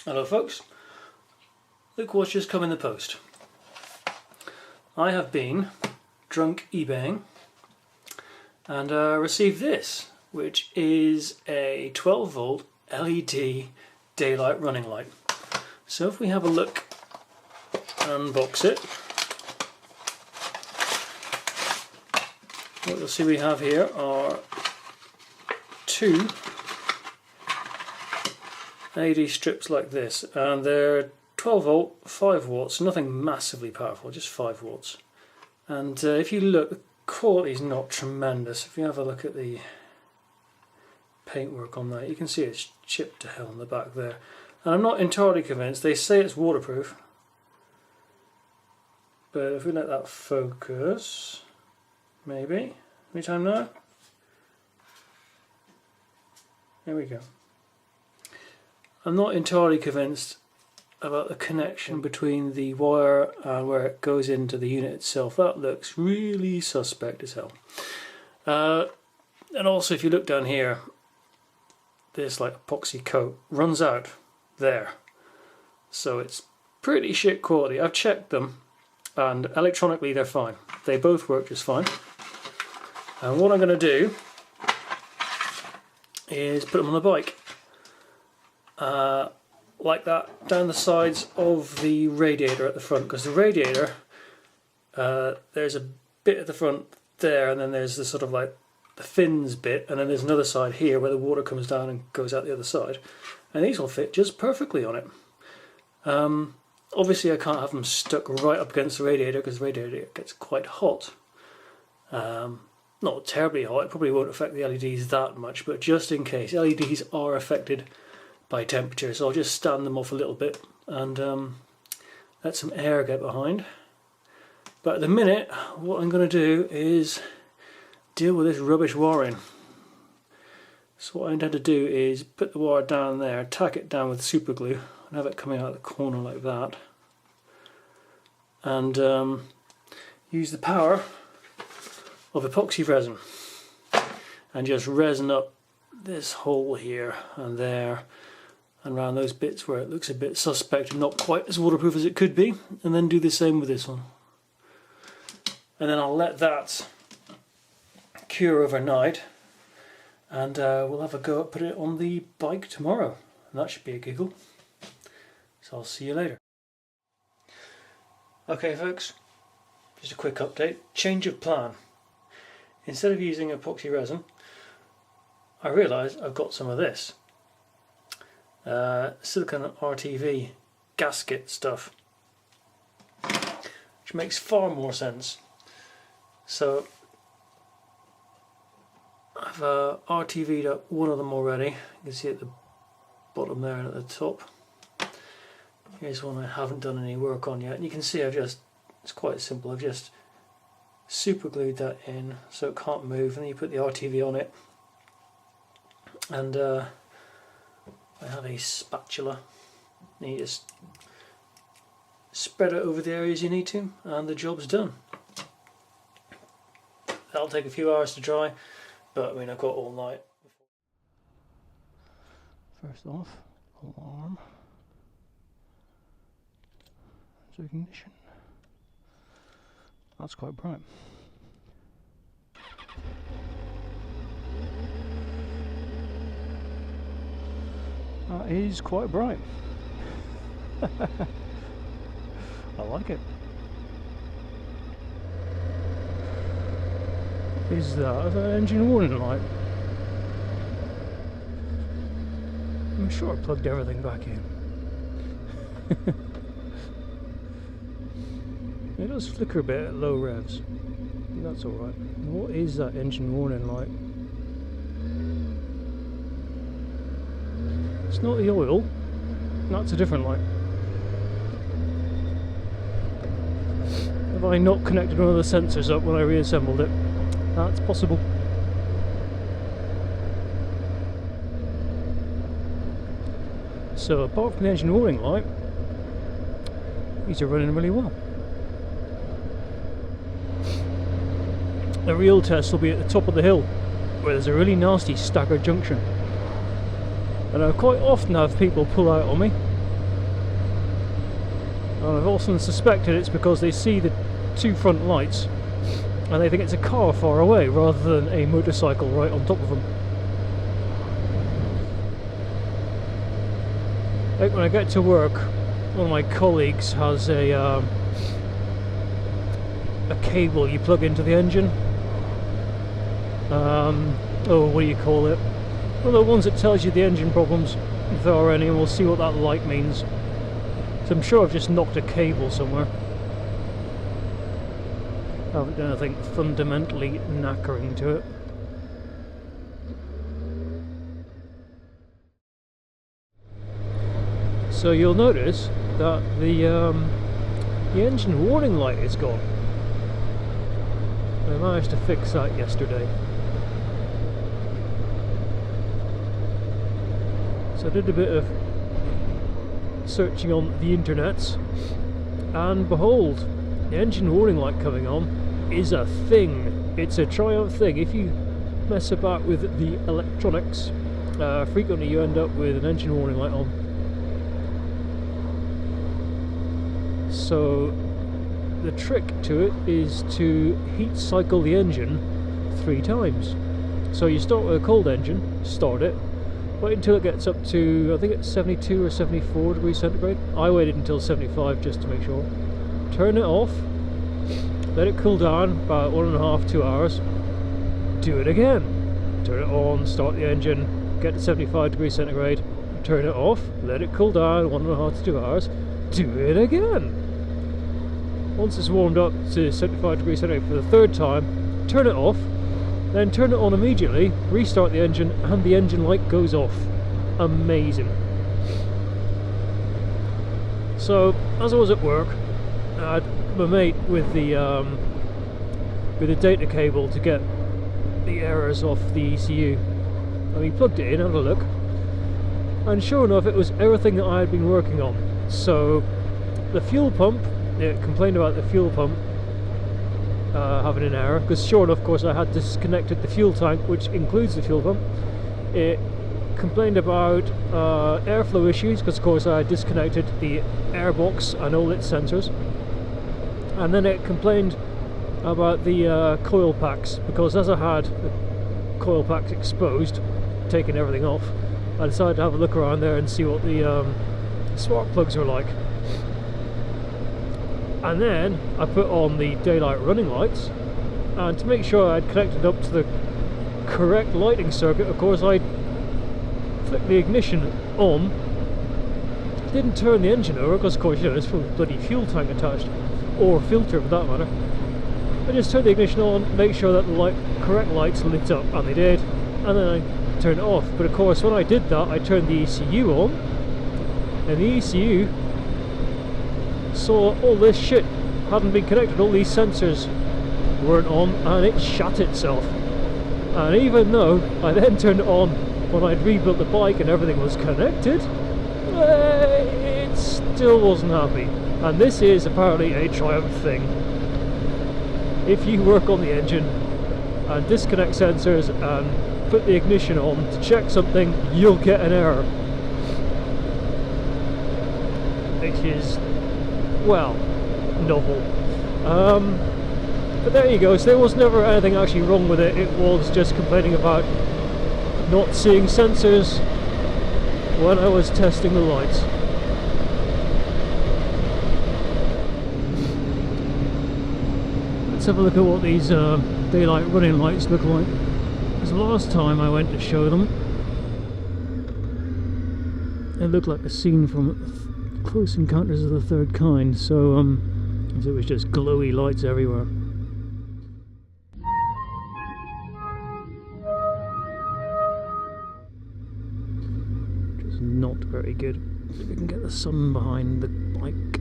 Hello folks, look what's just come in the post. I have been drunk eBaying and received this, which is a 12 volt LED daylight running light. So if we have a look, unbox it, what you'll see we have here are two LED strips like this, and they're 12 volt, 5 watts, nothing massively powerful, just 5 watts. And if you look, the quality is not tremendous. If you have a look at the paintwork on that, you can see it's chipped to hell on the back there. And I'm not entirely convinced. They say it's waterproof, but if we let that focus, maybe, any time now? There we go. I'm not entirely convinced about the connection between the wire and where it goes into the unit itself. That looks really suspect as hell. And also if you look down here, this like epoxy coat runs out there. So it's pretty shit quality. I've checked them and electronically they're fine. They both work just fine. And what I'm going to do is put them on the bike. Like that, down the sides of the radiator at the front, because the radiator, there's a bit at the front there, and then there's the sort of like the fins bit, and then there's another side here where the water comes down and goes out the other side, and these will fit just perfectly on it. Obviously I can't have them stuck right up against the radiator because the radiator gets quite hot. Not terribly hot, it probably won't affect the LEDs that much, but just in case, LEDs are affected by temperature, so I'll just stand them off a little bit and let some air get behind. But at the minute, what I'm going to do is deal with this rubbish wiring. So what I intend to do is put the wire down there, tack it down with super glue, and have it coming out the corner like that, and use the power of epoxy resin and just resin up this hole here and there and around those bits where it looks a bit suspect and not quite as waterproof as it could be, and then do the same with this one. And then I'll let that cure overnight, and we'll have a go at putting it on the bike tomorrow, and that should be a giggle. So I'll see you later. Okay folks, just a quick update, change of plan. Instead of using epoxy resin, I realised I've got some of this silicone RTV gasket stuff, which makes far more sense. So I've RTV'd up one of them already. You can see at the bottom there and at the top. Here's one I haven't done any work on yet, and you can see it's quite simple. I've just super glued that in so it can't move, and then you put the RTV on it, and I have a spatula, and you just spread it over the areas you need to, and the job's done. That'll take a few hours to dry, but I mean I've got all night. First off, alarm, so ignition. That's quite bright. That is quite bright. I like it. Is that an engine warning light? I'm sure I plugged everything back in. It does flicker a bit at low revs. That's alright. What is that engine warning light? It's not the oil, that's a different light. Have I not connected one of the sensors up when I reassembled it? That's possible. So apart from the engine warning light, these are running really well. The real test will be at the top of the hill, where there's a really nasty staggered junction. And I quite often have people pull out on me And I've often suspected it's because they see the two front lights and they think it's a car far away rather than a motorcycle right on top of them. Like when I get to work, one of my colleagues has a cable you plug into the engine. What do you call it? Well, the ones that tells you the engine problems, if there are any, and we'll see what that light means. So I'm sure I've just knocked a cable somewhere. I haven't done anything fundamentally knackering to it. So you'll notice that the engine warning light is gone. I managed to fix that yesterday. So I did a bit of searching on the internets, and behold, the engine warning light coming on is a thing. It's a Triumph thing. If you mess about with the electronics, frequently you end up with an engine warning light on. So the trick to it is to heat cycle the engine 3 times. So you start with a cold engine, start it, wait until it gets up to, I think it's 72 or 74 degrees centigrade. I waited until 75 just to make sure. Turn it off, let it cool down about 1.5 to 2 hours. Do it again. Turn it on, start the engine, get to 75 degrees centigrade, turn it off, let it cool down 1.5 to 2 hours. Do it again. Once it's warmed up to 75 degrees centigrade for the 3rd time, turn it off. Then turn it on immediately, restart the engine, and the engine light goes off. Amazing. So, as I was at work, I had my mate with the data cable to get the errors off the ECU. And we plugged it in, had a look, and sure enough it was everything that I had been working on. So, the fuel pump, it complained about the fuel pump having an error, because sure enough, of course, I had disconnected the fuel tank, which includes the fuel pump. It complained about airflow issues, because of course I had disconnected the airbox and all its sensors. And then it complained about the coil packs, because as I had the coil packs exposed, taking everything off, I decided to have a look around there and see what the spark plugs were like. And then I put on the daylight running lights, and to make sure I'd connected up to the correct lighting circuit, of course I flicked the ignition on, didn't turn the engine over, because of course, you know, there's a bloody fuel tank attached, or filter for that matter. I just turned the ignition on, make sure that the correct lights lit up, and they did, and then I turned it off. But of course when I did that, I turned the ECU on, and the ECU saw all this shit hadn't been connected, all these sensors weren't on, and it shut itself. And even though I then turned it on when I'd rebuilt the bike and everything was connected, it still wasn't happy. And this is apparently a Triumph thing. If you work on the engine and disconnect sensors and put the ignition on to check something, you'll get an error, which is, well, novel. But there you go. So there was never anything actually wrong with it. It was just complaining about not seeing sensors when I was testing the lights. Let's have a look at what these daylight running lights look like. Because last time I went to show them, it looked like a scene from Close Encounters of the Third Kind, so it was just glowy lights everywhere. Just not very good. See if we can get the sun behind the bike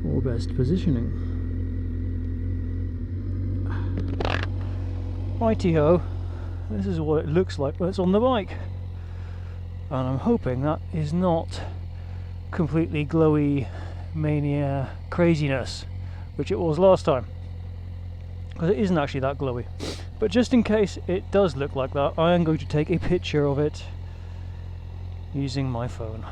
for best positioning. Righty-ho, this is what it looks like when it's on the bike. And I'm hoping that is not completely glowy mania craziness, which it was last time, because it isn't actually that glowy. But just in case it does look like that, I am going to take a picture of it using my phone.